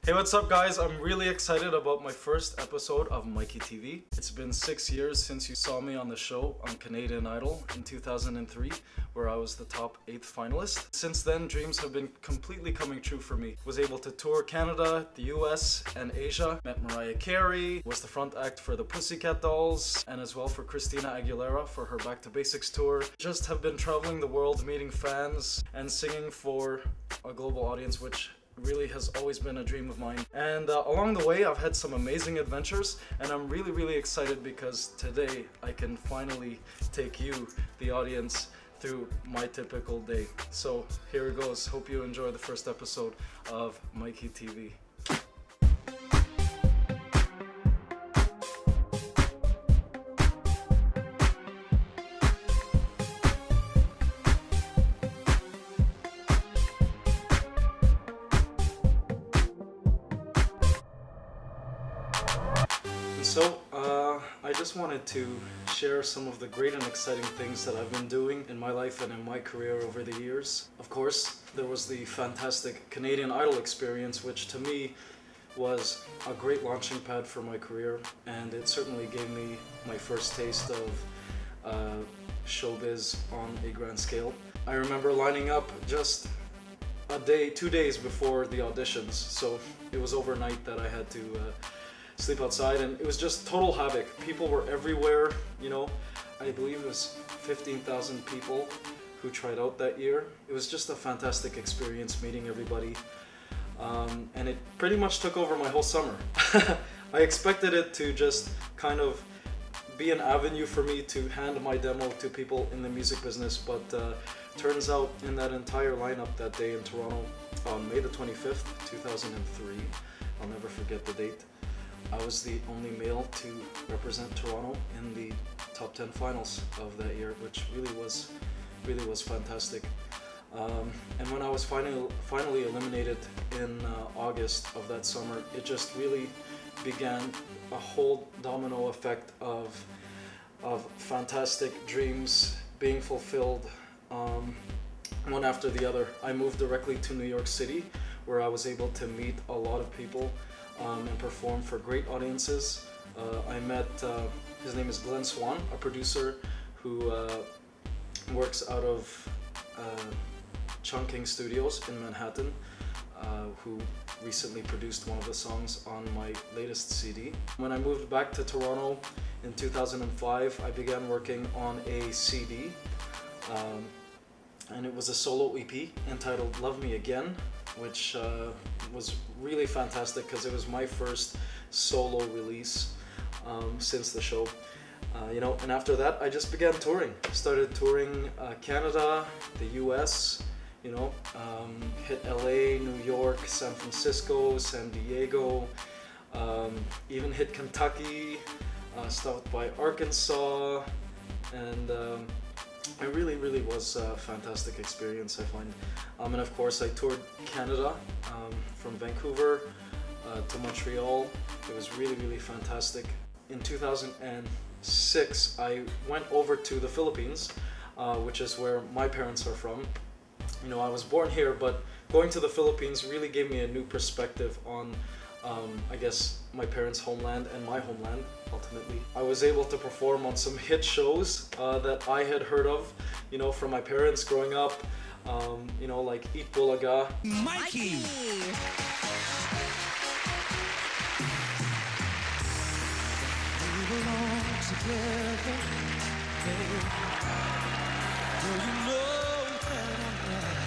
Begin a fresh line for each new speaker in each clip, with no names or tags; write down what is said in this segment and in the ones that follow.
Hey, what's up guys? I'm really excited about my first episode of Mikey TV. It's been 6 years since you saw me on the show on Canadian Idol in 2003, where I was the top 8th finalist. Since then, dreams have been completely coming true for me. Was able to tour Canada, the US, and Asia. Met Mariah Carey, was the front act for the Pussycat Dolls, and as well for Christina Aguilera for her Back to Basics tour. Just have been traveling the world, meeting fans, and singing for a global audience, which really has always been a dream of mine. And along the way I've had some amazing adventures, and I'm really excited because today I can finally take you, the audience, through my typical day. So here it goes. Hope you enjoy the first episode of Mikey TV. So, I just wanted to share some of the great and exciting things that I've been doing in my life and in my career over the years. Of course, there was the fantastic Canadian Idol experience, which to me was a great launching pad for my career, and it certainly gave me my first taste of showbiz on a grand scale. I remember lining up just a day, 2 days before the auditions, so it was overnight that I had to sleep outside, and it was just total havoc. People were everywhere, you know. I believe it was 15,000 people who tried out that year. It was just a fantastic experience meeting everybody, and it pretty much took over my whole summer. I expected it to just kind of be an avenue for me to hand my demo to people in the music business, but turns out in that entire lineup that day in Toronto on May the 25th, 2003, I'll never forget the date, I was the only male to represent Toronto in the top 10 finals of that year, which really was fantastic. And when I was finally eliminated in August of that summer, it just really began a whole domino effect of fantastic dreams being fulfilled, one after the other. I moved directly to New York City, where I was able to meet a lot of people and perform for great audiences. I met, his name is Glenn Swan, a producer who works out of Chungking Studios in Manhattan, who recently produced one of the songs on my latest CD. When I moved back to Toronto in 2005, I began working on a CD, and it was a solo EP entitled Love Me Again, which was really fantastic because it was my first solo release since the show. You know, and after that I just began touring. Started touring Canada, the US, you know, hit LA, New York, San Francisco, San Diego, even hit Kentucky, stopped by Arkansas, and it really was a fantastic experience, I find. And of course I toured Canada, from Vancouver to Montreal. It was really fantastic. In 2006 I went over to the Philippines, which is where my parents are from. You know, I was born here, but going to the Philippines really gave me a new perspective on I guess my parents' homeland and my homeland, ultimately. I was able to perform on some hit shows that I had heard of, you know, from my parents growing up, you know, like Eat Bulaga.
Mikey! We belong together, baby. Do you know that I'm right?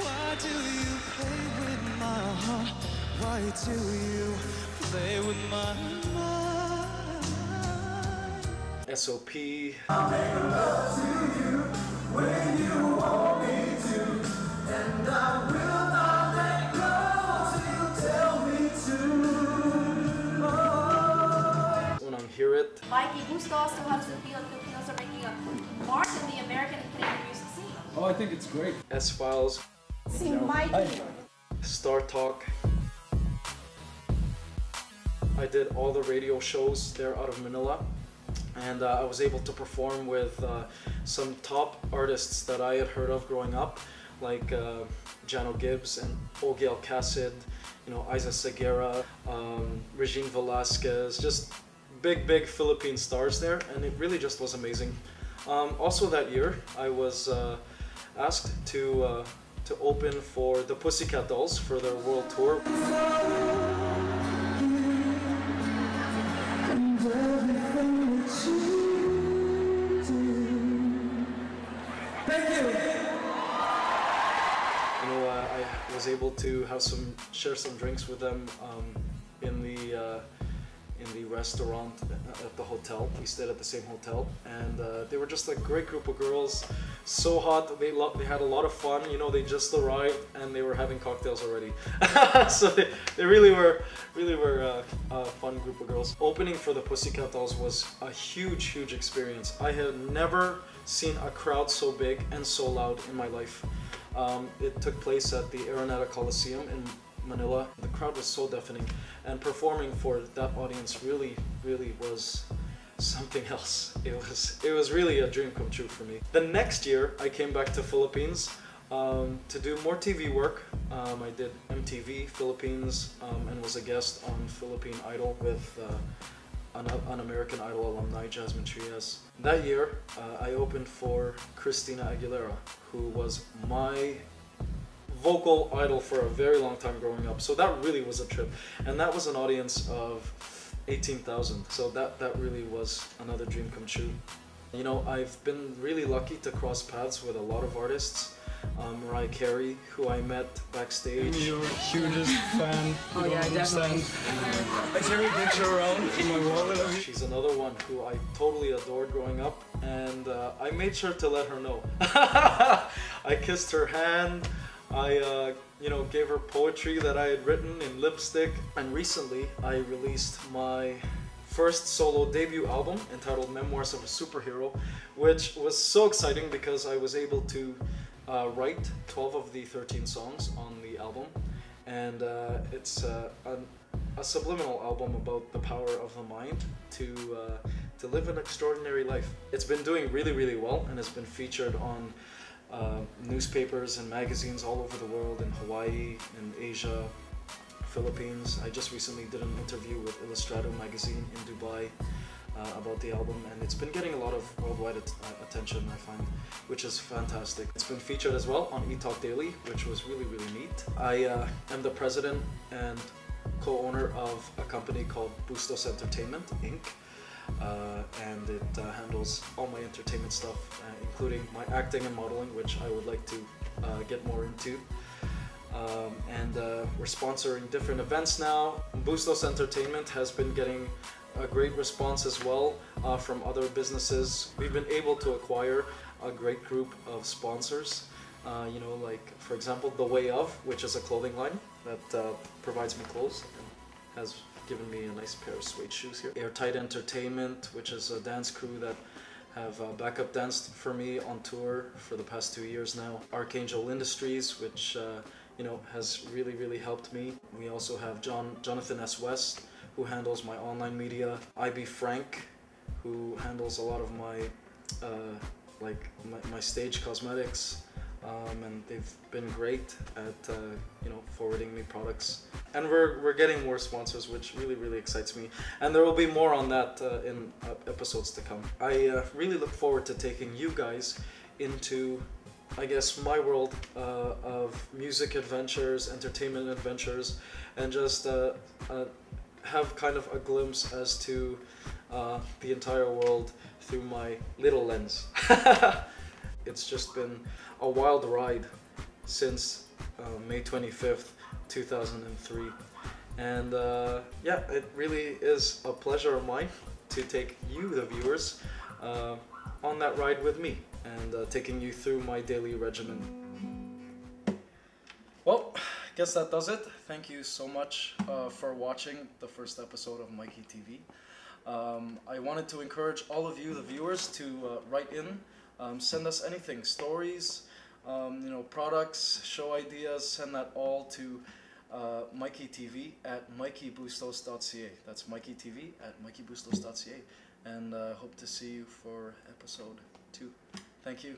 Why do you play with my heart? Why do you play with my mind?
SOP.
I'll make love to you when you want me to, and I will not let go till you tell me to.
When I hear it.
Mikey, Bustos, so how does it feel that Filipinos are making a mark in the American and Canadian music scene?
Oh, I think it's great.
S-Files.
See, Mikey.
Star Talk. I did all the radio shows there out of Manila, and I was able to perform with some top artists that I had heard of growing up, like Jano Gibbs and Ogie Alcacid, you know, Isa Segura, Regine Velasquez, just big Philippine stars there, and it really just was amazing. Also that year, I was asked to open for the Pussycat Dolls for their world tour. I was able to share some drinks with them in the restaurant at the hotel. We stayed at the same hotel, and they were just a great group of girls. So hot. They had a lot of fun. You know, they just arrived and they were having cocktails already. So they really were a fun group of girls. Opening for the Pussycat Dolls was a huge experience. I had never seen a crowd so big and so loud in my life. It took place at the Araneta Coliseum in Manila. The crowd was so deafening, and performing for that audience really was something else. It was really a dream come true for me. The next year I came back to Philippines to do more TV work. I did MTV Philippines and was a guest on Philippine Idol with an American Idol alumni, Jasmine Trias. That year, I opened for Christina Aguilera, who was my vocal idol for a very long time growing up. So that really was a trip. And that was an audience of 18,000. So that really was another dream come true. You know, I've been really lucky to cross paths with a lot of artists. Mariah Carey, who I met backstage.
Your hugest fan.
Oh yeah, definitely.
I carry a picture around in my wallet of you.
She's another one who I totally adored growing up, and I made sure to let her know. I kissed her hand. I, you know, gave her poetry that I had written in lipstick. And recently, I released my first solo debut album entitled Memoirs of a Superhero, which was so exciting because I was able to write 12 of the 13 songs on the album, and it's a subliminal album about the power of the mind to live an extraordinary life. It's been doing really well, and it's been featured on newspapers and magazines all over the world, in Hawaii, in Asia, Philippines. I just recently did an interview with Illustrato magazine in Dubai about the album, and it's been getting a lot of worldwide attention, I find, which is fantastic. It's been featured as well on eTalk Daily, which was really neat. I am the president and co-owner of a company called Bustos Entertainment, Inc. And it handles all my entertainment stuff, including my acting and modeling, which I would like to get more into. And we're sponsoring different events now. Bustos Entertainment has been getting a great response as well from other businesses. We've been able to acquire a great group of sponsors. You know, like for example, The Way Of, which is a clothing line that provides me clothes and has given me a nice pair of suede shoes here. Airtight Entertainment, which is a dance crew that have backup danced for me on tour for the past 2 years now. Archangel Industries, which you know, has really helped me. We also have Jonathan S. West, who handles my online media. IB Frank, who handles a lot of my my stage cosmetics, and they've been great at you know, forwarding me products. And we're getting more sponsors, which really excites me. And there will be more on that in episodes to come. I really look forward to taking you guys into, I guess, my world of music adventures, entertainment adventures, and just have kind of a glimpse as to the entire world through my little lens. It's just been a wild ride since May 25th, 2003. And yeah, it really is a pleasure of mine to take you, the viewers, on that ride with me, and taking you through my daily regimen. Well, I guess that does it. Thank you so much for watching the first episode of Mikey TV. I wanted to encourage all of you, the viewers, to write in, send us anything, stories, you know, products, show ideas, send that all to Mikey TV at MikeyBustos.ca. That's Mikey TV at MikeyBustos.ca. And hope to see you for episode 2. Thank you.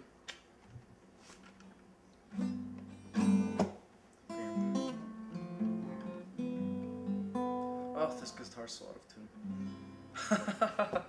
Oh, this guitar's so out of tune.